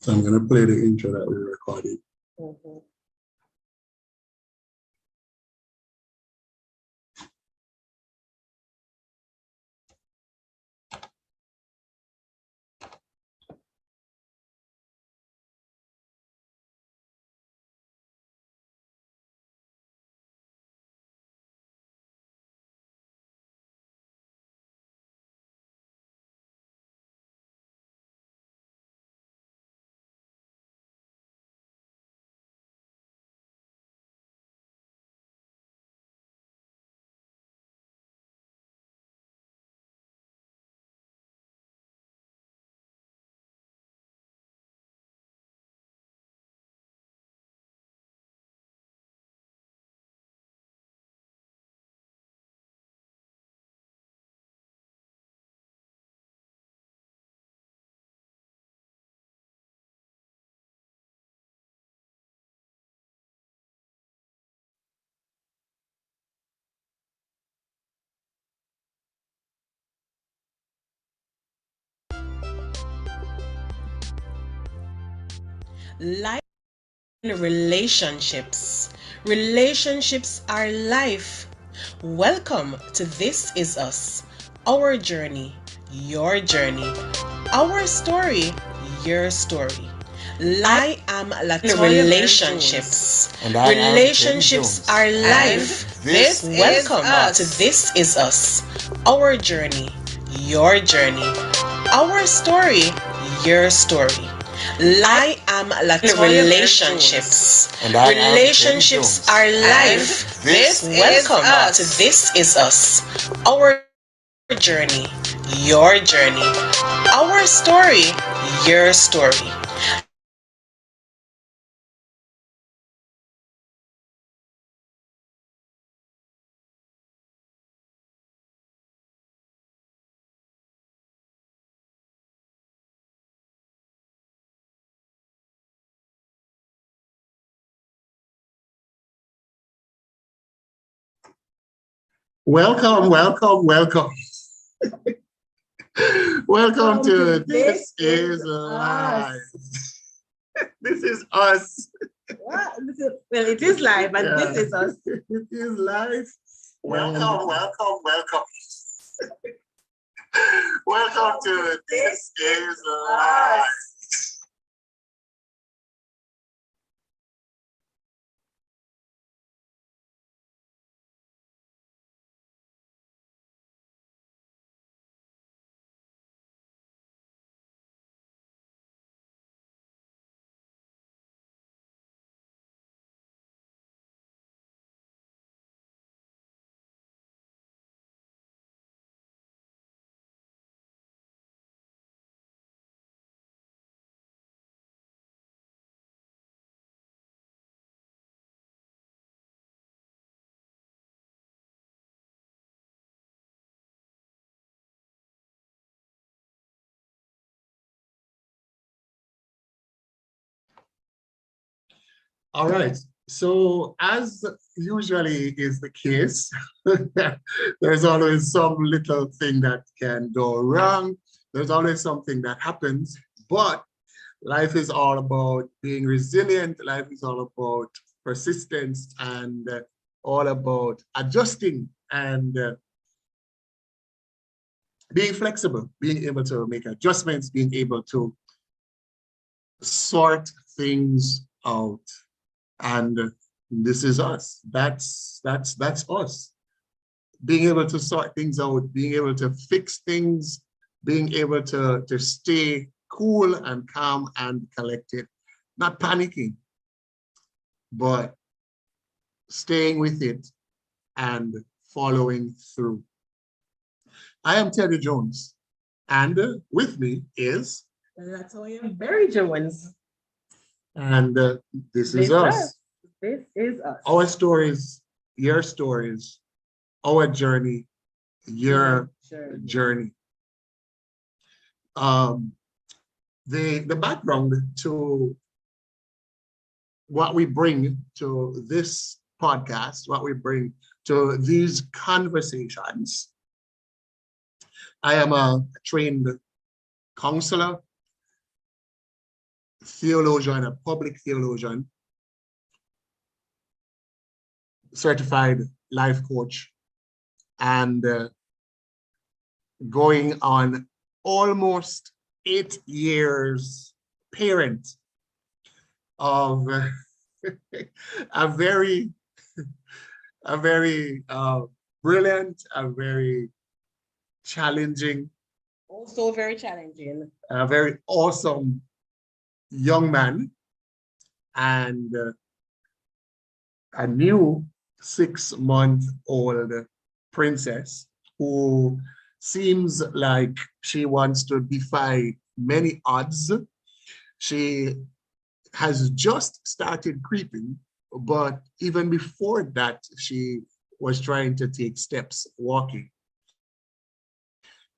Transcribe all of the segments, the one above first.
So I'm going to play the intro that we recorded. Mhm. Life and relationships. Relationships are life. Welcome to This Is Us. Our journey, your journey. Our story, your story. I am Latoya Relationships. And I am Relationships are life. This Welcome to This Is Us. Our journey, your journey. Our story, your story. I am Latoya Relationships. And I am Relationships are life. Welcome to This Is Us. Our journey, your journey. Our story, your story. Welcome. Welcome to This Is Live. This is us. What? Well, it is live, and this is us. It is live. Welcome. Welcome to This Is Live. All right. So as usually is the case, there's always some little thing that can go wrong. There's always something that happens, but life is all about being resilient. Life is all about persistence and all about adjusting and being flexible, being able to make adjustments, being able to sort things out. And this is us. That's us. Being able to sort things out, being able to fix things, being able to stay cool and calm and collected, not panicking, but staying with it and following through. I am Teddy Jones, and with me is Latoya Berry Jones. and this is us. This is us. Our stories, your stories, our journey, your journey. The background to what we bring to this podcast, what we bring to these conversations. I am a trained counselor, theologian, a public theologian, certified life coach, and going on almost 8 years parent of a very, a very brilliant, a very challenging, Also very challenging. a very awesome young man, and a new 6-month-old princess who seems like she wants to defy many odds. She has just started creeping, but even before that, she was trying to take steps walking.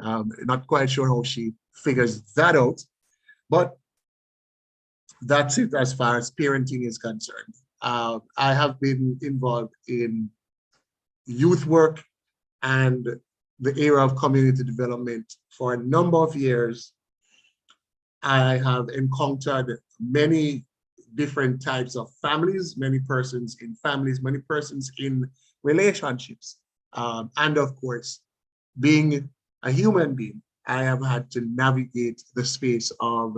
Not quite sure how she figures that out, but that's it as far as parenting is concerned. I have been involved in youth work and the area of community development for a number of years. I have encountered many different types of families, many persons in families, many persons in relationships. And of course, being a human being, I have had to navigate the space of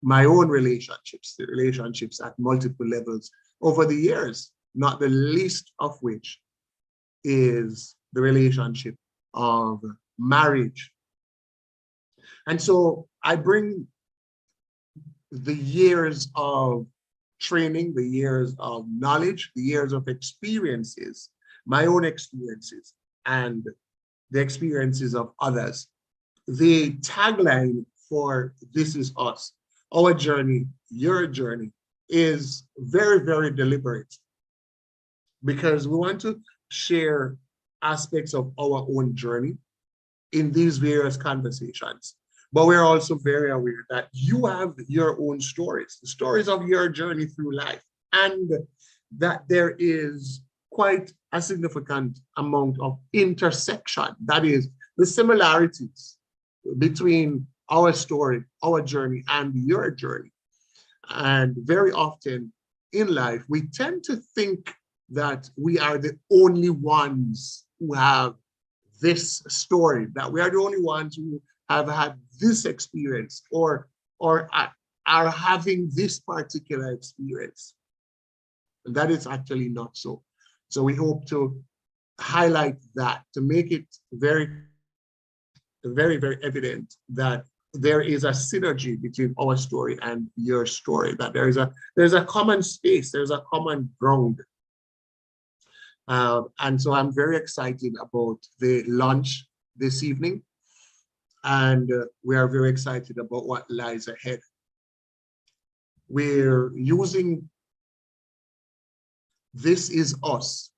my own relationships, the relationships at multiple levels over the years, not the least of which is the relationship of marriage. And so I bring the years of training, the years of knowledge, the years of experiences, my own experiences, and the experiences of others. The tagline for This Is Us, our journey, your journey, is very, very deliberate, because we want to share aspects of our own journey in these various conversations. But we're also very aware that you have your own stories, the stories of your journey through life, and that there is quite a significant amount of intersection. That is, the similarities between our story, our journey, and your journey. And very often in life, we tend to think that we are the only ones who have this story, that we are the only ones who have had this experience or are having this particular experience. And that is actually not so. So we hope to highlight that, to make it very, very, very evident that there is a synergy between our story and your story, that there's a common space, there's a common ground. And so I'm very excited about the launch this evening, and we are very excited about what lies ahead. We're using This Is Us,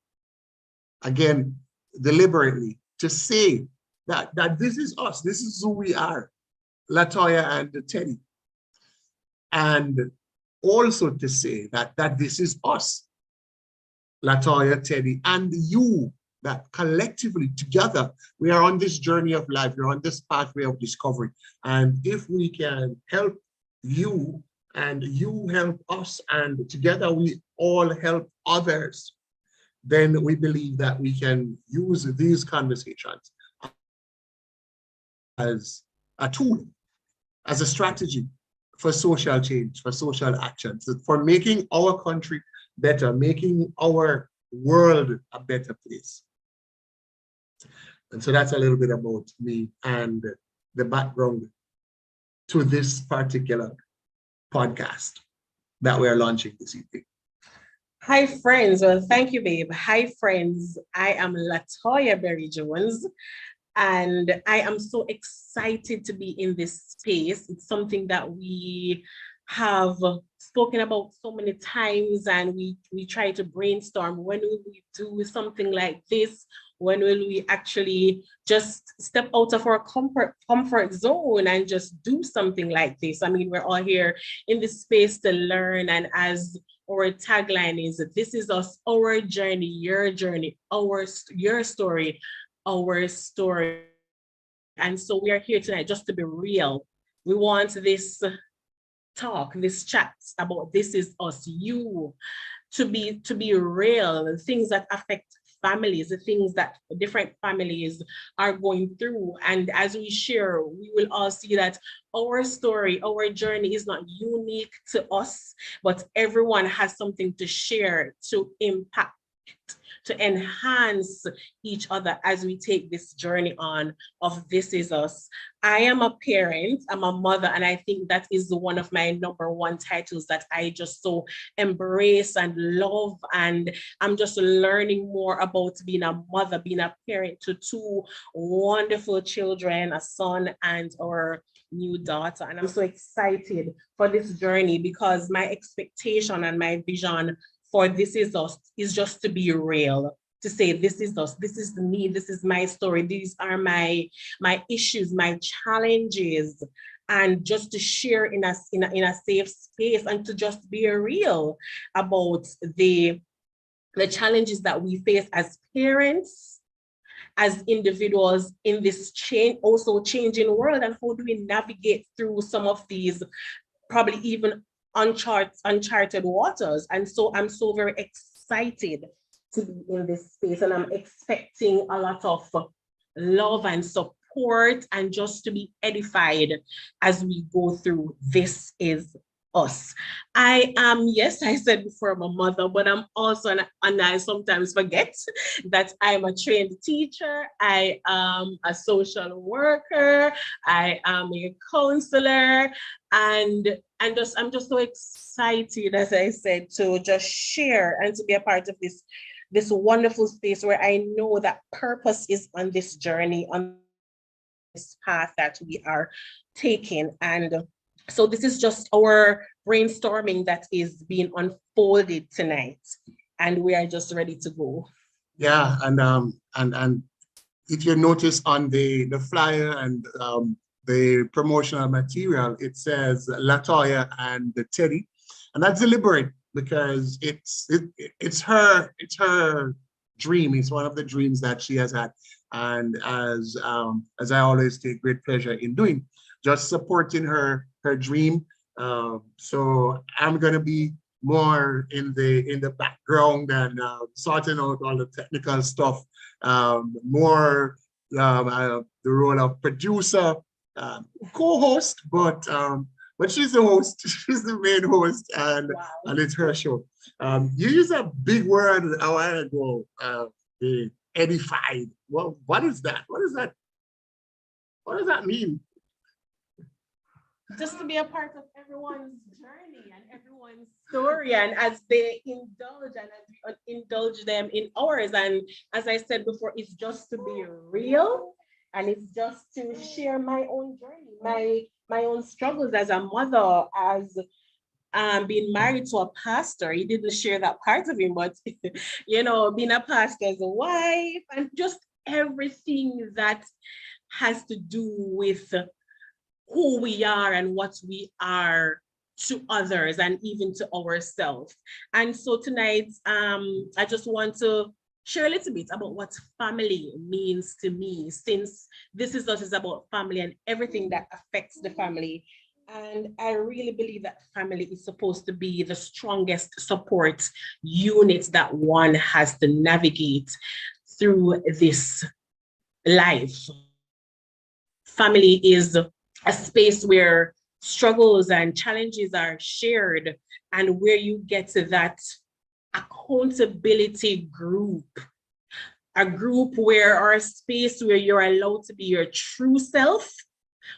again, deliberately, to say that this is us, this is who we are, Latoya and Teddy. And also to say that this is us, Latoya, Teddy, and you, that collectively together, we are on this journey of life, we're on this pathway of discovery. And if we can help you and you help us, and together we all help others, then we believe that we can use these conversations as a tool, as a strategy for social change, for social action, for making our country better, making our world a better place. And so that's a little bit about me and the background to this particular podcast that we're launching this evening. Hi, friends. Well, thank you, babe. Hi, friends. I am Latoya Berry Jones, and I am so excited to be in this space. It's something that we have spoken about so many times, and we try to brainstorm, when will we do something like this? When will we actually just step out of our comfort zone and just do something like this? I mean, we're all here in this space to learn, and as our tagline is, This Is Us, our journey, your story, our story. And so we are here tonight just to be real. We want this talk, this chat about This Is Us, you, to be real, the things that affect families, the things that different families are going through. And as we share, we will all see that our story, our journey is not unique to us, but everyone has something to share, to impact, to enhance each other as we take this journey on of This Is Us. I am a parent, I'm a mother, and I think that is one of my number one titles that I just so embrace and love. And I'm just learning more about being a mother, being a parent to two wonderful children, a son and our new daughter. And I'm so excited for this journey because my expectation and my vision for This Is Us is just to be real, to say this is us, this is me, this is my story, these are my issues, my challenges, and just to share in a safe space and to just be real about the challenges that we face as parents, as individuals in this also changing world, and how do we navigate through some of these probably even uncharted waters. And so I'm so very excited to be in this space, and I'm expecting a lot of love and support and just to be edified as we go through This Is Us. I am, yes, I said before, I'm a mother, but I'm also, and I sometimes forget that I'm a trained teacher, I am a social worker, I am a counselor, and I'm just so excited, as I said, to just share and to be a part of this wonderful space where I know that purpose is on this journey, on this path that we are taking. And so this is just our brainstorming that is being unfolded tonight, and we are just ready to go. Yeah, and if you notice on the flyer and the promotional material, it says Latoya and the Teddy, and that's deliberate because it's her dream. It's one of the dreams that she has had, and as I always take great pleasure in doing, just supporting her dream. So I'm gonna be more in the background and sorting out all the technical stuff, more the role of producer, co-host, but she's the host, she's the main host, and Wow. and it's her show. You used a big word a while ago, the edified. Well, what is that? What is that? What does that mean? Just to be a part of everyone's journey and everyone's story, and as they indulge and as we indulge them in ours. And as I said before, it's just to be real, and it's just to share my own journey, my own struggles as a mother, as being married to a pastor. He didn't share that part of him, but being a pastor's wife, and just everything that has to do with who we are and what we are to others and even to ourselves. And so tonight, I just want to share a little bit about what family means to me, since This Is Us is about family and everything that affects the family. And I really believe that family is supposed to be the strongest support unit that one has to navigate through this life. Family is a space where struggles and challenges are shared, and where you get to that accountability group, a group where, or a space where you're allowed to be your true self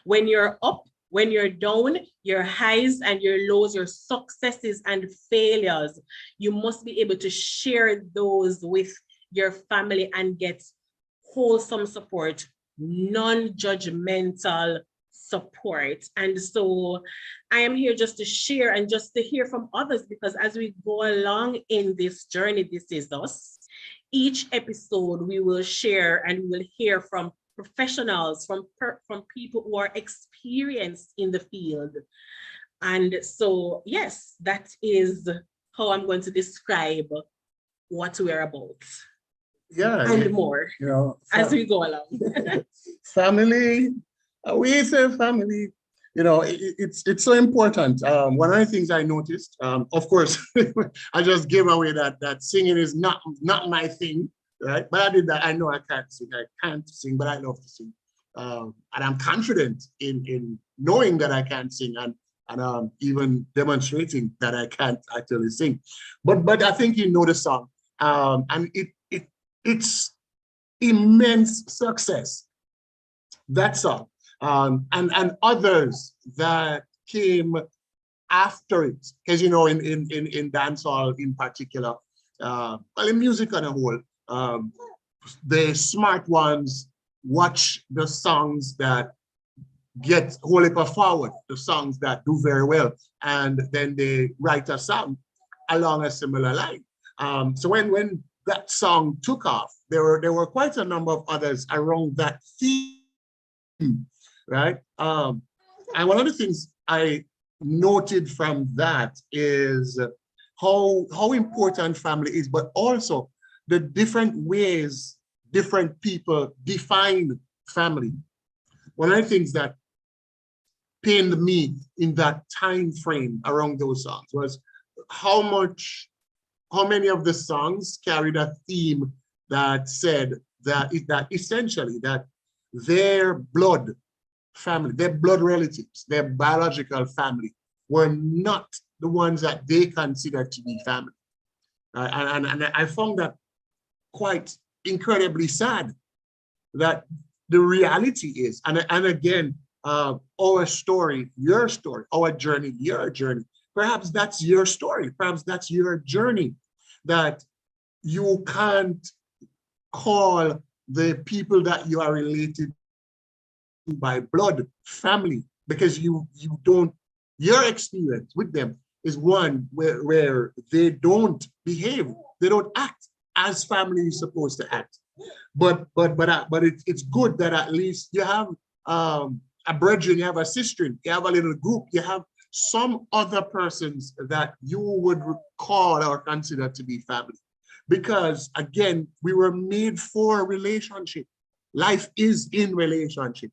when you're up, when you're down, your highs and your lows, your successes and failures. You must be able to share those with your family and get wholesome support, non-judgmental support. And so I am here just to share and just to hear from others, because as we go along in this journey, This Is Us, each episode we will share and we will hear from professionals, from people who are experienced in the field. And so, yes, that is how I'm going to describe what we're about. Yeah, and more as we go along. Family, we say family. it's so important. One of the things I noticed, of course, I just gave away that singing is not my thing, right? But I did that. I know I can't sing. I can't sing, but I love to sing. And I'm confident in knowing that I can sing and even demonstrating that I can't actually sing. But I think you know the song, and it's immense success. That song, and others that came after it, because in dancehall in particular, well, in music on a whole, the smart ones watch the songs that get whole heap forward, the songs that do very well, and then they write a song along a similar line. So when that song took off, there were quite a number of others around that theme, right? And one of the things I noted from that is how important family is, but also the different ways different people define family. One of the things that pained me in that time frame around those songs was how many of the songs carried a theme that said that essentially that their blood family, their blood relatives, their biological family were not the ones that they considered to be family. And I found that quite incredibly sad, that the reality is, and again, our story, your story, our journey, your journey, perhaps that's your story, perhaps that's your journey, that you can't call the people that you are related to by blood family, because you don't, your experience with them is one where they don't behave, they don't act as family is supposed to act. But it's good that at least you have a brethren, you have a sister, you have a little group, you have some other persons that you would call or consider to be family. Because again, we were made for relationship. Life is in relationship.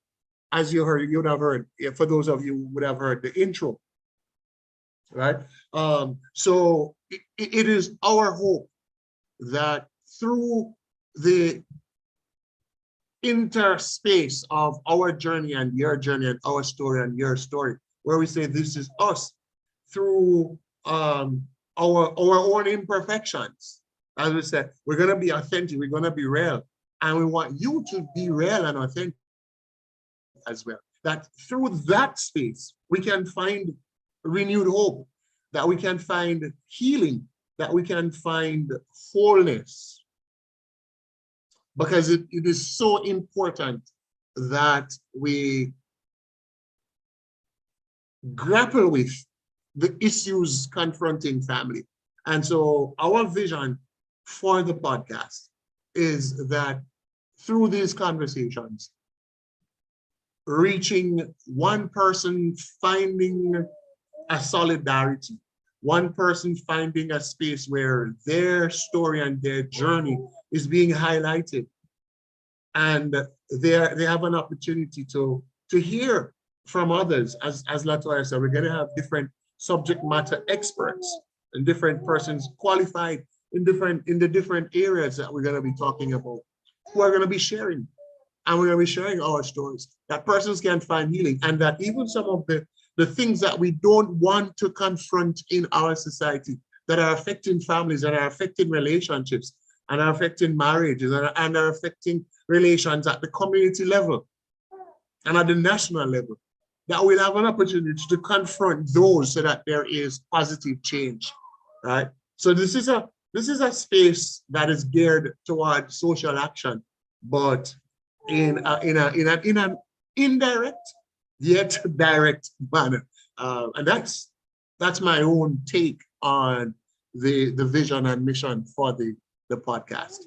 As you would have heard, for those of you who would have heard the intro, right? So it is our hope that through the interspace of our journey and your journey and our story and your story, where we say this is us, through our own imperfections, as we said, we're going to be authentic, we're going to be real, and we want you to be real and authentic as well. That through that space, we can find renewed hope, that we can find healing, that we can find wholeness. Because it is so important that we grapple with the issues confronting family. And so our vision for the podcast is that through these conversations, reaching one person, finding a solidarity, one person finding a space where their story and their journey is being highlighted, and they have an opportunity to hear from others. As Latoya said, we're going to have different subject matter experts and different persons qualified in the different areas that we're going to be talking about, who are going to be sharing, and we're going to be sharing our stories, that persons can find healing, and that even some of the things that we don't want to confront in our society that are affecting families, that are affecting relationships, and are affecting marriages, and are affecting relations at the community level and at the national level, that we'll have an opportunity to confront those so that there is positive change, right? So this is a space that is geared toward social action, but in an indirect yet direct manner, and that's my own take on the vision and mission for the podcast.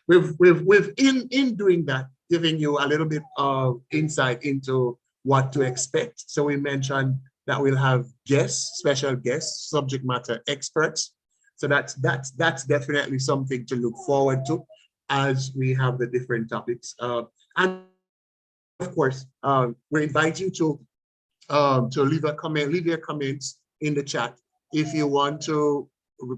We've in doing that, giving you a little bit of insight into what to expect. So we mentioned that we'll have guests, special guests, subject matter experts. So that's definitely something to look forward to as we have the different topics. And of course, we invite you to to leave a comment, leave your comments in the chat. If you want to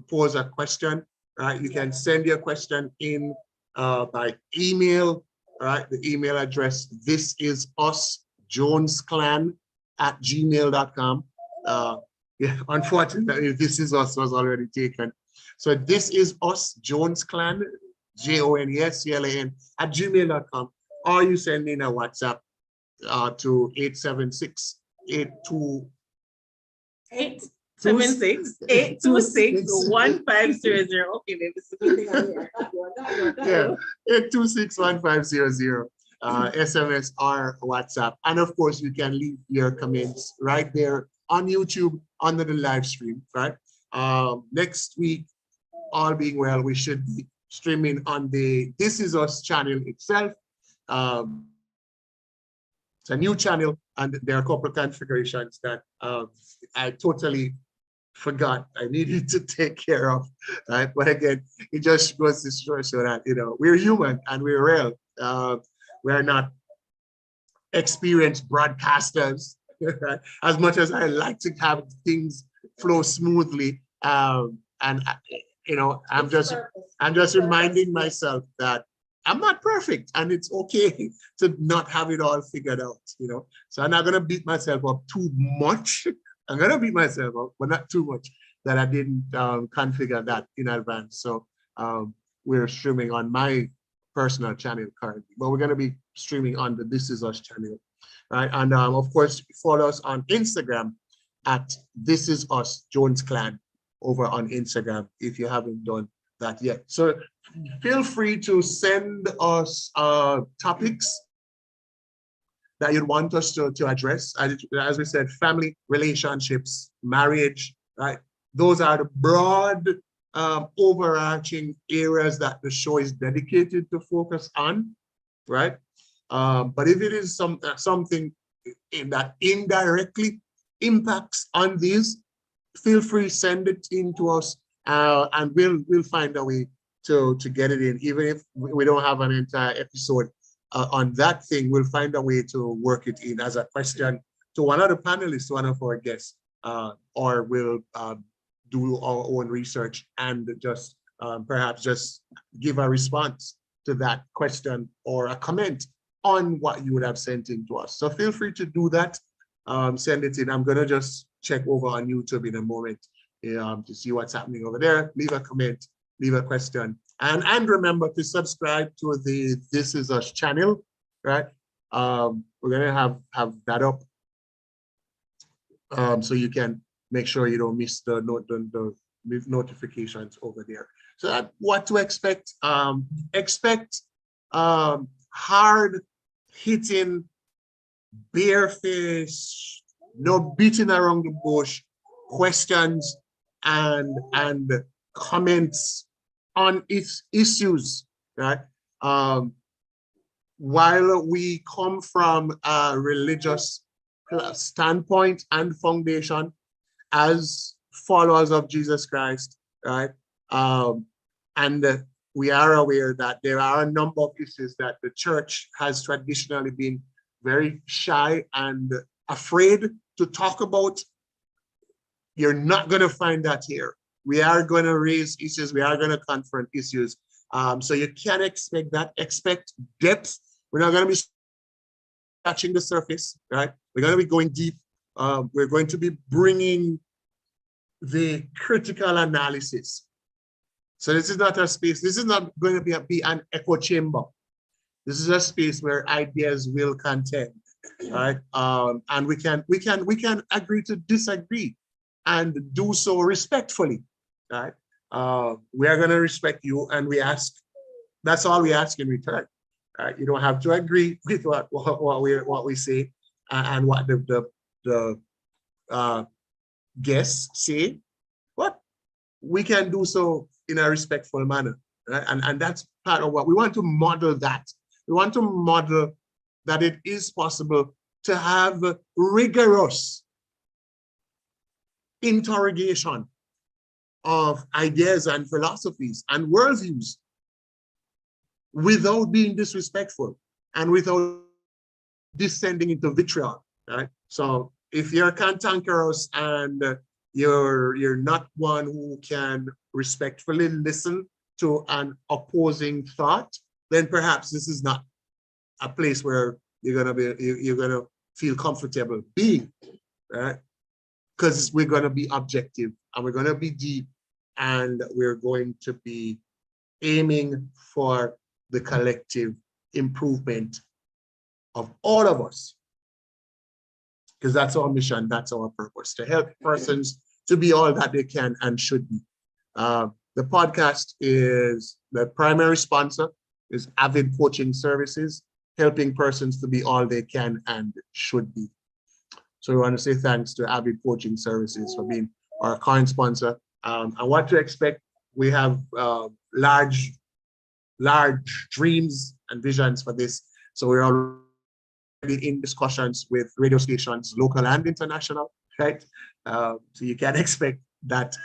pose a question, right, you can send your question in by email, right? The email address, thisisusjonesclan@gmail.com. Yeah, unfortunately, This Is Us was already taken. So this is us, Jones Clan, JONESCLAN @gmail.com, or you send in a WhatsApp to 876-82. 876-826-1500. Okay, baby. Yeah, 826-1500. SMS or WhatsApp. And of course, you can leave your comments right there on YouTube under the live stream, right? Next week, all being well, we should be streaming on the This Is Us channel itself. It's a new channel, and there are a couple of configurations that I totally forgot I needed to take care of. Right? But again, it just goes to show that, you know, we're human and we're real. We're not experienced broadcasters. Right? As much as I like to have things flow smoothly, and you know, I'm just reminding myself that I'm not perfect, and it's okay to not have it all figured out, you know. So I'm not gonna beat myself up too much. I'm gonna beat myself up, but not too much that I didn't configure that in advance. So we're streaming on my personal channel currently, but we're gonna be streaming on the This Is Us channel, right? And of course, follow us on Instagram at This Is Us Jones Clan over on Instagram if you haven't done that yet. So feel free to send us topics that you'd want us to address. As we said, family, relationships, marriage, right? Those are the broad overarching areas that the show is dedicated to focus on, right? But if it is something in that indirectly impacts on these, feel free, send it in to us, and we'll find a way to get it in. Even if we don't have an entire episode on that thing, we'll find a way to work it in as a question to one of the panelists, one of our guests, or we'll do our own research and just perhaps just give a response to that question or a comment on what you would have sent in to us. So feel free to do that. Send it in. I'm gonna just check over on YouTube in a moment to see what's happening over there. Leave a comment, leave a question, and remember to subscribe to the This Is Us channel, right? We're gonna have that up, so you can make sure you don't miss the notifications over there. So that what to expect. Expect hard hitting, bareface, no beating around the bush questions and comments on its issues, right? While we come from a religious standpoint and foundation as followers of Jesus Christ, right? And we are aware that there are a number of issues that the church has traditionally been very shy and afraid to talk about. You're not going to find that here. We are going to raise issues. We are going to confront issues. So you can expect that. Expect depth. We're not going to be touching the surface, right? We're going to be going deep. We're going to be bringing the critical analysis. So this is not a space. This is not going to be an echo chamber. This is a space where ideas will contend, right? And we can agree to disagree, and do so respectfully, right? We are going to respect you, and we ask. That's all we ask in return. Right? You don't have to agree with what we say and what the guests say, but we can do so in a respectful manner, right? And that's part of what we want to model. That we want to model that it is possible to have rigorous interrogation of ideas and philosophies and worldviews without being disrespectful and without descending into vitriol, right? So if you're cantankerous and you're not one who can respectfully listen to an opposing thought, then perhaps this is not a place where you're gonna feel comfortable being, right? Because we're gonna be objective and we're gonna be deep and we're going to be aiming for the collective improvement of all of us. Because that's our mission, that's our purpose, to help persons to be all that they can and should be. The podcast is, the primary sponsor is Avid Coaching Services, helping persons to be all they can and should be. So we want to say thanks to Avid Coaching Services for being our current sponsor. And what to expect, we have large dreams and visions for this. So we're already in discussions with radio stations, local and international, right? So you can expect that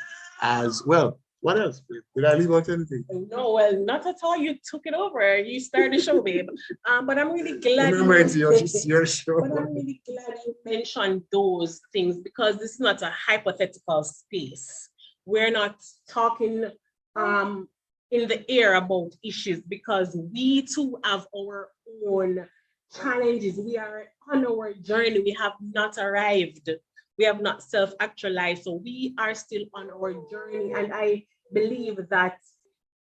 as well. What else? Did I leave out anything? No, well, not at all. You took it over. You started the show, babe. But I'm really glad. Remember, it's your show. But I'm really glad you mentioned those things, because this is not a hypothetical space. We're not talking in the air about issues, because we too have our own challenges. We are on our journey. We have not arrived. We have not self-actualized. So we are still on our journey. And I believe that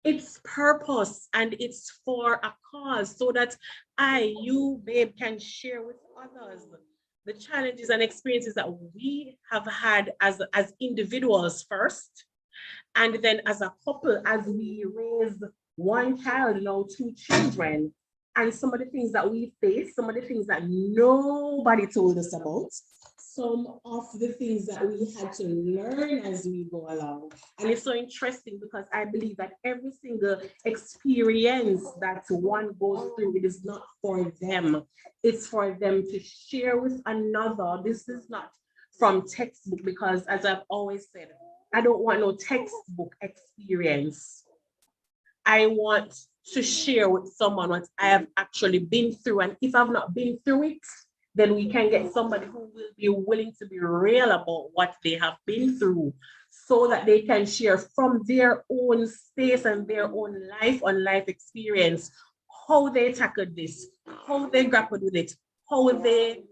it's purpose and it's for a cause, so that you, babe, can share with others the challenges and experiences that we have had as individuals first, and then as a couple, as we raise one child, now 2 children, and some of the things that we face, some of the things that nobody told us about, some of the things that we had to learn as we go along. And it's so interesting, because I believe that every single experience that one goes through, it is not for them. It's for them to share with another. This is not from textbook, because as I've always said, I don't want no textbook experience. I want to share with someone what I have actually been through. And if I've not been through it, then we can get somebody who will be willing to be real about what they have been through, so that they can share from their own space and their own life experience, how they tackled this, how they grappled with it, how they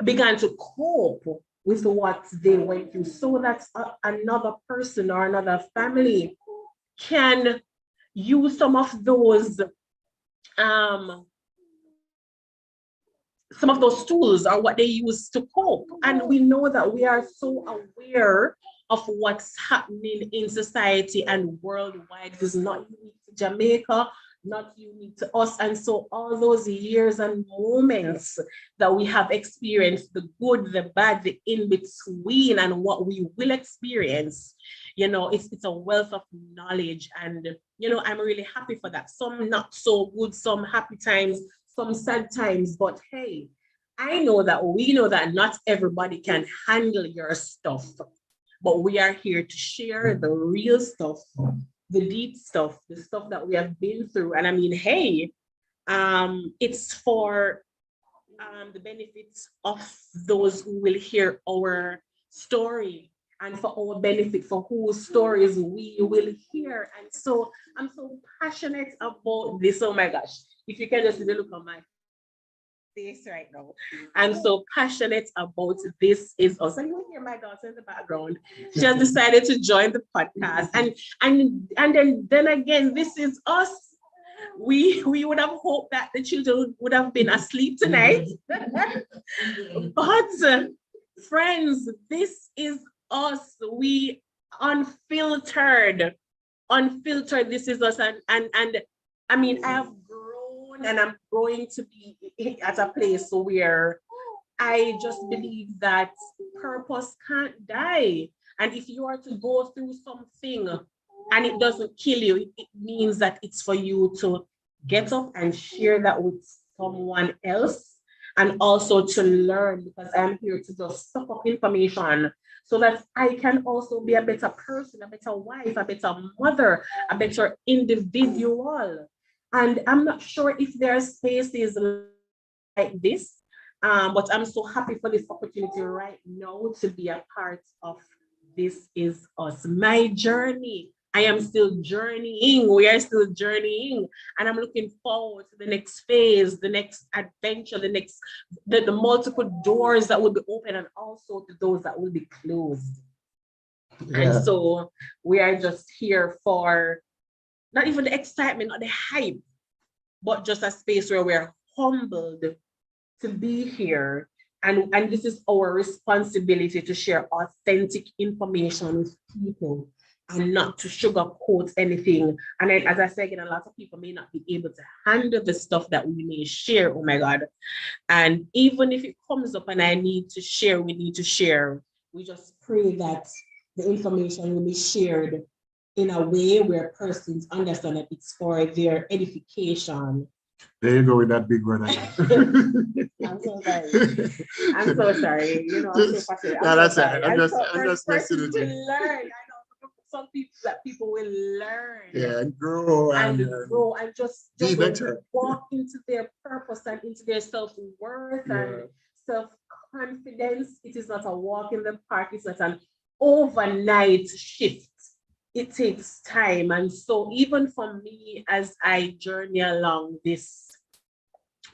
began to cope with what they went through, so that another person or another family can use some of those tools, or what they use to cope. And we know that we are so aware of what's happening in society and worldwide. It is not unique to Jamaica, not unique to us. And so all those years and moments that we have experienced, the good, the bad, the in-between, and what we will experience, it's a wealth of knowledge. And, I'm really happy for that. Some not so good, some happy times, some sad times, but hey, we know that not everybody can handle your stuff, but we are here to share the real stuff, the deep stuff, the stuff that we have been through. And I mean, hey, it's for the benefits of those who will hear our story, and for our benefit, for whose stories we will hear. And so I'm so passionate about this. Oh my gosh. If you can just see the look on my face right now. I'm so passionate about This Is Us. And you hear my daughter in the background. She has decided to join the podcast. And then again, This Is Us. We would have hoped that the children would have been asleep tonight. But friends, This Is Us. We unfiltered. This is us. And I mean, I have grown, and I'm going to be at a place where I just believe that purpose can't die. And if you are to go through something and it doesn't kill you, it means that it's for you to get up and share that with someone else, and also to learn, because I'm here to just suck up information so that I can also be a better person, a better wife, a better mother, a better individual. And I'm not sure if there are spaces like this But I'm so happy for this opportunity right now to be a part of This Is Us, my journey. I am still journeying. We are still journeying. And I'm looking forward to the next phase, the next adventure, the multiple doors that will be open and also the doors that will be closed. And Yeah. so we are just here for not even the excitement or the hype, but just a space where we're humbled to be here. And this is our responsibility to share authentic information with people and not to sugarcoat anything. And then, as I said again, a lot of people may not be able to handle the stuff that we may share. Oh my God. And even if it comes up and I need to share, we need to share. We just pray that the information will be shared in a way where persons understand that it's for their edification. There you go with that big brother. I'm so sorry. I'm so sorry. You know, I'm so frustrated. No, I'm that's so it. sorry. I'm just Persons messing with you. will learn. I know some people that people will learn. Yeah, and grow And and grow and just be better. walk into their purpose and into their self-worth Yeah. and self-confidence. It is not a walk in the park, it's not an overnight shift. It takes time. And so even for me, as I journey along this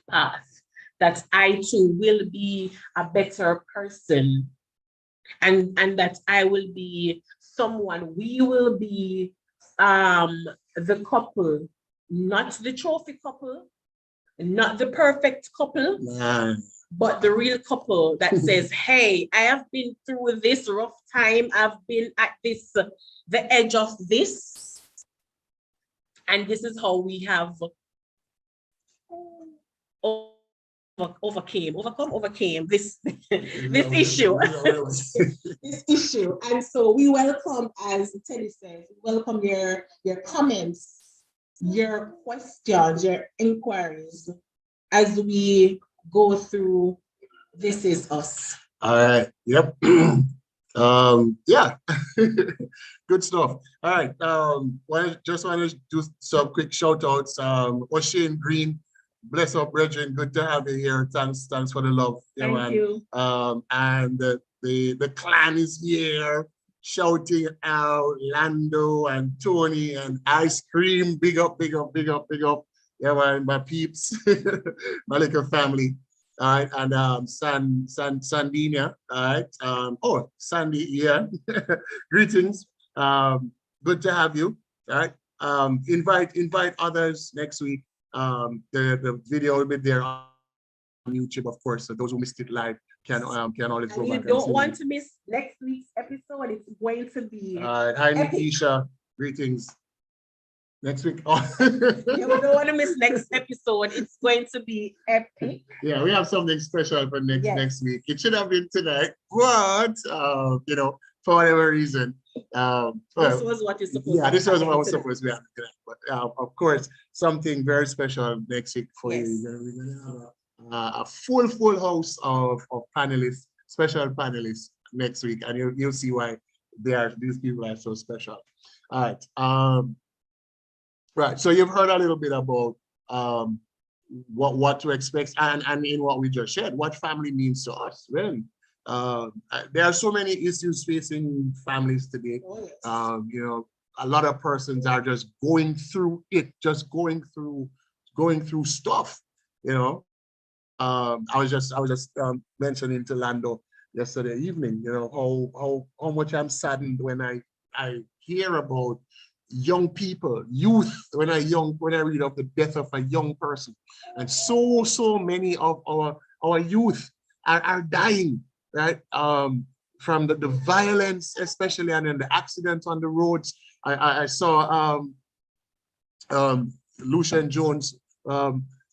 path, that I too will be a better person, and that I will be someone, we will be the couple, not the trophy couple, not the perfect couple, Man. but the real couple that says, hey, I have been through this rough time, I've been at the edge of this, and this is how we have overcame this this issue. This issue. And so we welcome, as Teddy says, welcome your comments, your questions, your inquiries as we go through This Is Us. All right. Yep. Yeah. Good stuff. All right. Just want to do some quick shout outs. O'Shane Green, bless up, brethren. Good to have you here. Thanks for the love. Yeah, Thank man. you. And the clan is here shouting out Lando and Tony and Ice Cream. Big up, big up, big up, big up. Yeah, man, my peeps, my little family. All right, and Sandina, all right. Oh, Sandy, yeah. Greetings. Good to have you. All right. Invite others next week. The video will be there on YouTube, of course. So those who missed it live can always go And back. you don't want to miss next week's episode. It's going to be Hi, epic. Nikisha. Greetings. Next week. You don't want to miss next episode. It's going to be epic. Yeah, we have something special for next week. It should have been tonight, but you know, for whatever reason. This was what you're supposed to. Yeah, this was what I was supposed to be having tonight. But of course, something very special next week for you. We're gonna have a full house of panelists, special panelists next week, and you'll see why these people are so special. All right. Right. So you've heard a little bit about what to expect and in what we just shared, what family means to us, really. There are so many issues facing families today. Oh, yes. You know, a lot of persons are just going through it, just going through stuff, you know. I was just mentioning to Lando yesterday evening, you know, how much I'm saddened when I hear about young people, youth, when I read of the death of a young person. And so many of our youth are dying, right? From the violence, especially, and then the accidents on the roads. I saw Lucian Jones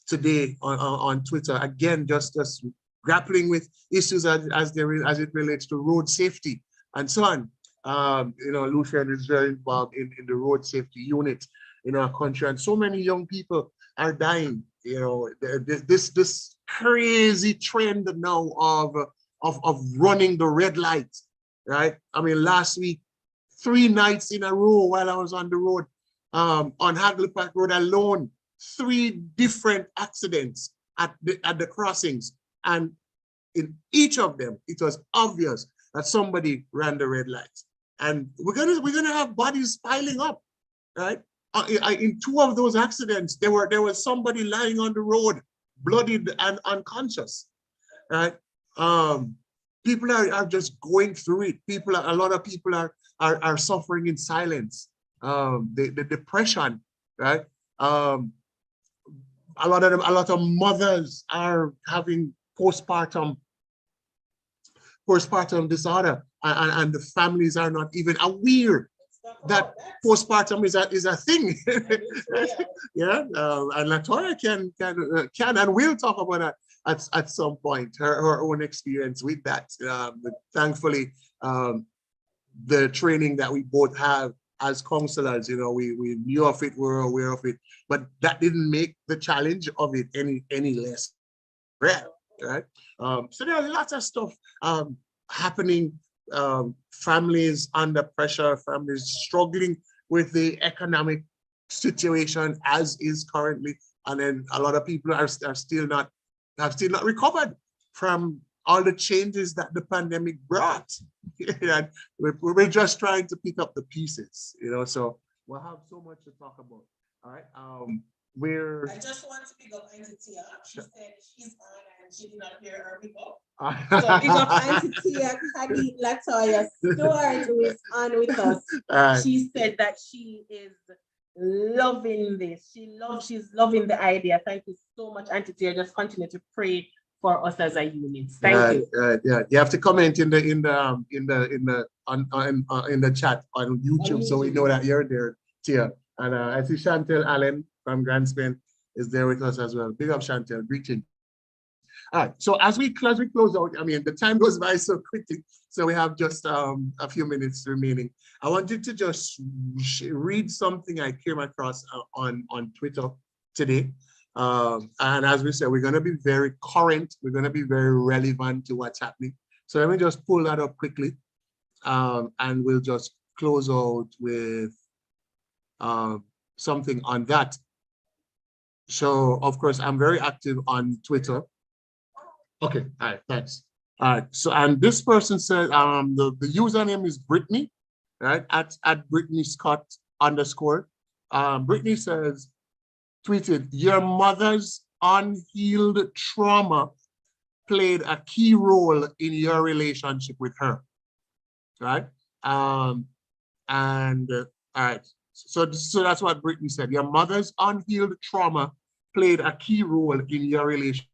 today on Twitter, again, just grappling with issues as it relates to road safety and so on. You know, Lucian is very involved in the road safety unit in our country, and so many young people are dying. You know, this crazy trend now of running the red light, right? I mean, last week, 3 nights in a row while I was on the road, on Hagley Park Road alone, 3 different accidents at the crossings, and in each of them, it was obvious that somebody ran the red lights. And we're gonna have bodies piling up, right? In two of those accidents, there was somebody lying on the road, bloodied and unconscious, right? People are just going through it. A lot of people are suffering in silence. The depression, right? A lot of mothers are having postpartum disorder, and the families are not even aware that postpartum is a thing. Yeah, and Latoya can and will talk about that at some point, her own experience with that. But thankfully, the training that we both have as counselors, we knew of it, we were aware of it, but that didn't make the challenge of it any less rare, right? So there are lots of stuff happening, families under pressure, families struggling with the economic situation as is currently, and then a lot of people have still not recovered from all the changes that the pandemic brought. And we're just trying to pick up the pieces, so we'll have so much to talk about. All right. I just want to pick up Auntie Tia. She said she's on and she did not hear her pick up. So big up Auntie Tia, Kadi Latoya Stewart, who is on with us. She said that she is loving this. She's loving the idea. Thank you so much, Auntie Tia. Just continue to pray for us as a unit. Thank you. Yeah, you have to comment in the chat on YouTube, so we know that you're there, Tia. And I see Chantel Allen from Grand Spain is there with us as well. Big up, Chantel. Greeting. All right. So as we close out, I mean, the time goes by so quickly. So we have just a few minutes remaining. I wanted to just read something I came across on Twitter today. And as we said, we're going to be very current. We're going to be very relevant to what's happening. So let me just pull that up quickly. And we'll just close out with something on that. So, of course, I'm very active on Twitter. Okay, all right, thanks. All right, so, and this person said, the username is Brittany, right, at Brittany Scott _. Brittany says, tweeted, your mother's unhealed trauma played a key role in your relationship with her, right? All right, so that's what Brittany said. Your mother's unhealed trauma played a key role in your relationship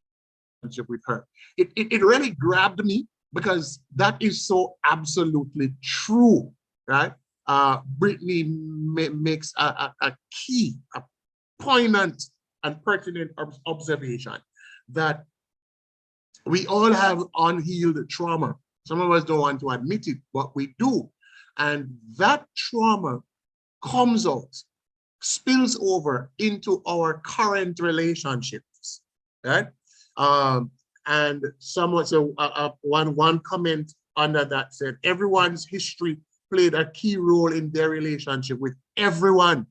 with her. It really grabbed me because that is so absolutely true, right? Brittany makes a key, a poignant and pertinent observation that we all have unhealed trauma. Some of us don't want to admit it, but we do. And that trauma comes out, spills over into our current relationships, right? And someone, so one comment under that said, everyone's history played a key role in their relationship with everyone,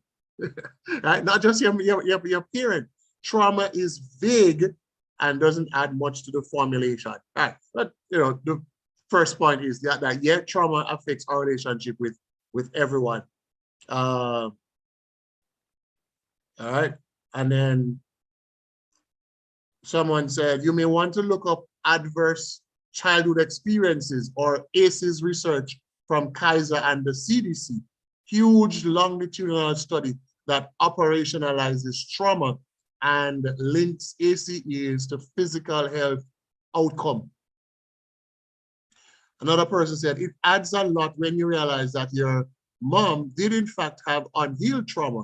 right? Not just your parent. Trauma is vague and doesn't add much to the formulation, right? But the first point is that yeah, trauma affects our relationship with everyone. All right, and then someone said, you may want to look up adverse childhood experiences or ACEs research from Kaiser and the CDC. Huge longitudinal study that operationalizes trauma and links ACEs to physical health outcome. Another person said, it adds a lot when you realize that your mom did in fact have unhealed trauma,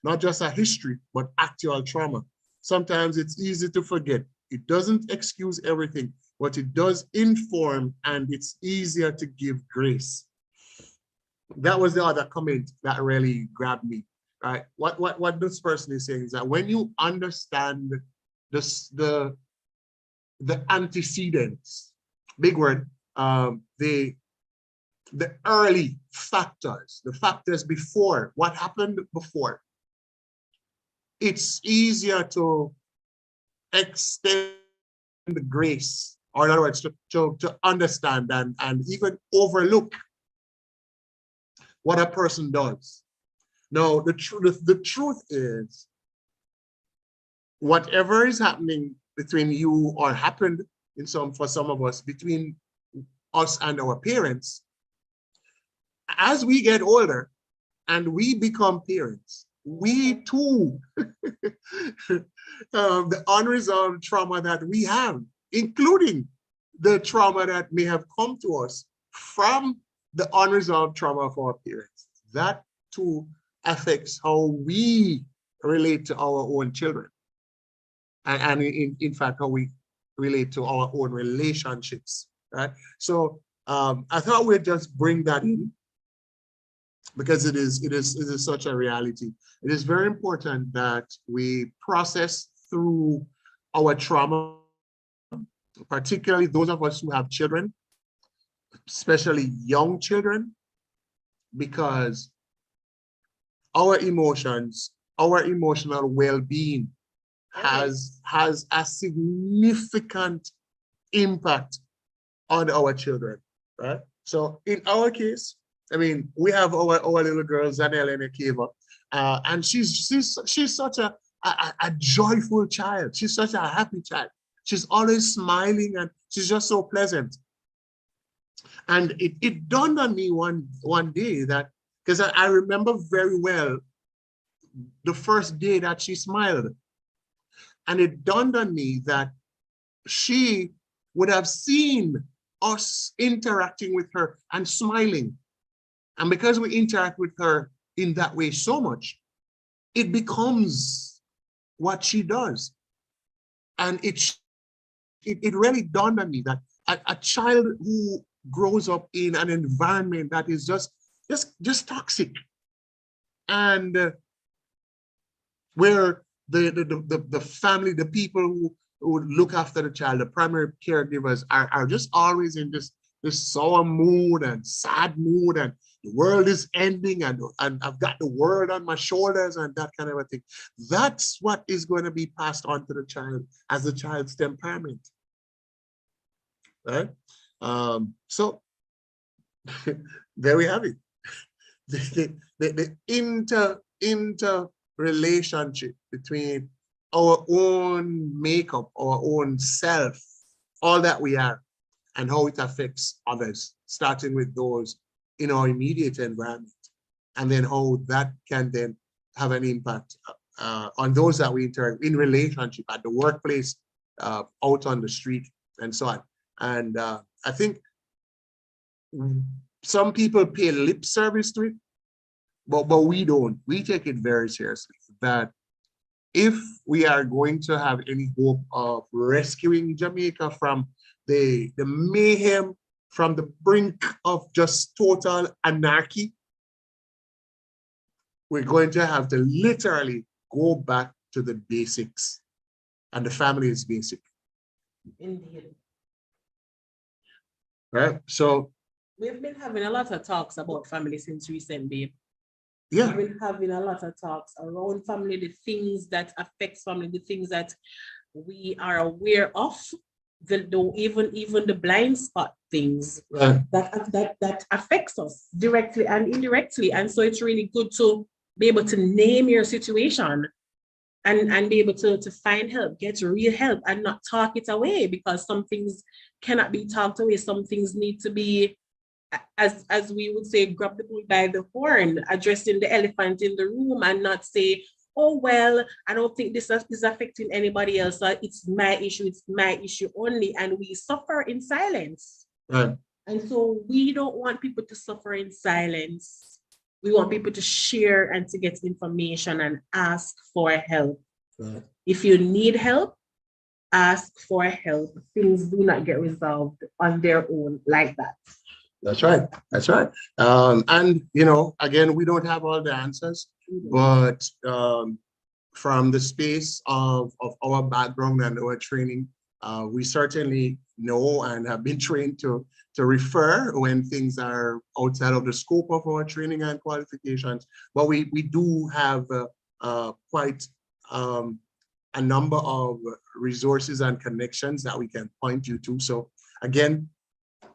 not just a history, but actual trauma. Sometimes it's easy to forget. It doesn't excuse everything, but it does inform, and it's easier to give grace. That was the other comment that really grabbed me, right? What this person is saying is that when you understand this, the antecedents, big word, the early factors, the factors before, what happened before, it's easier to extend the grace or in other words, to understand and even overlook what a person does. Now, the truth is, whatever is happening between you or happened for some of us between us and our parents, as we get older and we become parents, we too, the unresolved trauma that we have, including the trauma that may have come to us from the unresolved trauma of our parents, that too affects how we relate to our own children. And in fact, how we relate to our own relationships, right? So I thought we'd just bring that in because it is such a reality. It is very important that we process through our trauma, particularly those of us who have children, especially young children, because our emotions, our emotional well-being has a significant impact on our children, right? So in our case, I mean, we have our little girl, Zanelle Keva, and she's such a joyful child. She's such a happy child. She's always smiling and she's just so pleasant. And it dawned on me one day that, because I remember very well the first day that she smiled. And it dawned on me that she would have seen us interacting with her and smiling. And because we interact with her in that way so much, it becomes what she does. And it really dawned on me that a child who grows up in an environment that is just toxic, and where the family, the people who look after the child, the primary caregivers are just always in this sour mood and sad mood, and the world is ending, and I've got the world on my shoulders and that kind of a thing. That's what is going to be passed on to the child as the child's temperament, right? So there we have it. The interrelationship between our own makeup, our own self, all that we are, and how it affects others, starting with those in our immediate environment, and then how that can then have an impact on those that we interact in relationship, at the workplace, out on the street, and so on. And I think some people pay lip service to it, but we don't. We take it very seriously, that if we are going to have any hope of rescuing Jamaica from the mayhem, from the brink of just total anarchy, we're going to have to literally go back to the basics, and the family is basic. Indeed. Right? So we've been having a lot of talks about family since recent, babe. Yeah. We've been having a lot of talks around family, the things that affect family, the things that we are aware of, even the blind spot things that affects us directly and indirectly. And so it's really good to be able to name your situation and be able to find help, get real help, and not talk it away, because some things cannot be talked away. Some things need to be, as we would say, grab the bull by the horn, addressing the elephant in the room, and not say, oh, well, I don't think this is affecting anybody else. It's my issue only. And we suffer in silence. Right. And so we don't want people to suffer in silence. We want people to share and to get information and ask for help. Right. If you need help, ask for help. Things do not get resolved on their own like that. That's right. That's right. And, you know, again, we don't have all the answers, but from the space of our background and our training, we certainly know and have been trained to refer when things are outside of the scope of our training and qualifications. But we do have quite a number of resources and connections that we can point you to. So again,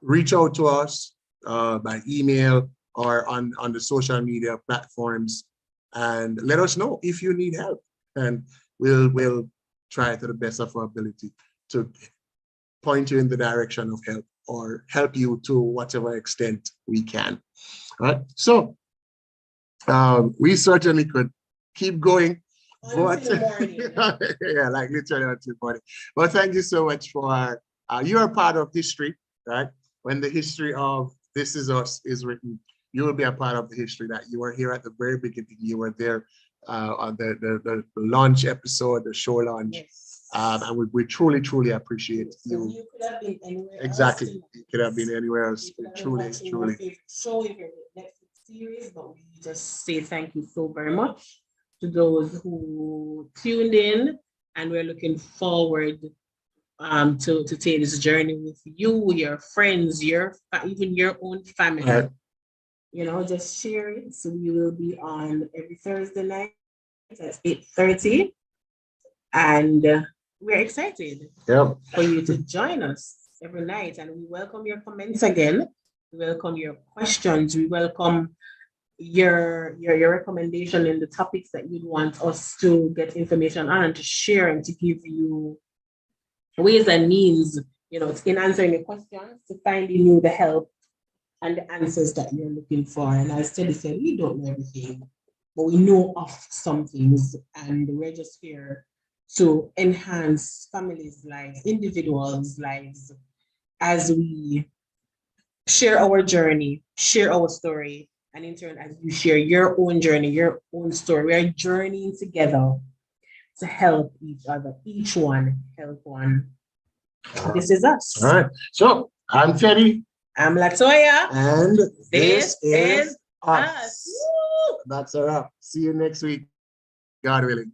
reach out to us by email or on the social media platforms and let us know if you need help. And we'll try to the best of our ability to point you in the direction of help or help you to whatever extent we can. All right. So we certainly could keep going. Until morning. Yeah, like literally until morning. But thank you so much for you are part of history, right? When the history of This Is Us is written, you will be a part of the history that you were here at the very beginning. You were there on the launch episode, the show launch. Yes. And we truly, truly appreciate So you. you could have been anywhere Exactly. else. You could have been anywhere else. You could have been Truly, watching your truly. favorite show, your favorite Netflix series, but we just say thank you so very much to those who tuned in, and we're looking forward to take this journey with you, your friends, even your own family. Right. You know, just share it. So we will be on every Thursday night at 8:30, and we're excited Yep. for you to join us every night. And we welcome your comments again. We welcome your questions. We welcome your recommendation in the topics that you'd want us to get information on and to share and to give you ways and means, you know, in answering your questions, to finding you the help and the answers that you're looking for. And as Teddy said, we don't know everything, but we know of some things, and we're just here to enhance families' lives, individuals' lives, as we share our journey, share our story, and in turn, as you share your own journey, your own story, we are journeying together to help each other, each one help one. This is us. All right. So I'm Teddy. I'm Latoya. And This is us. us. Woo! That's a wrap. See you next week, God willing.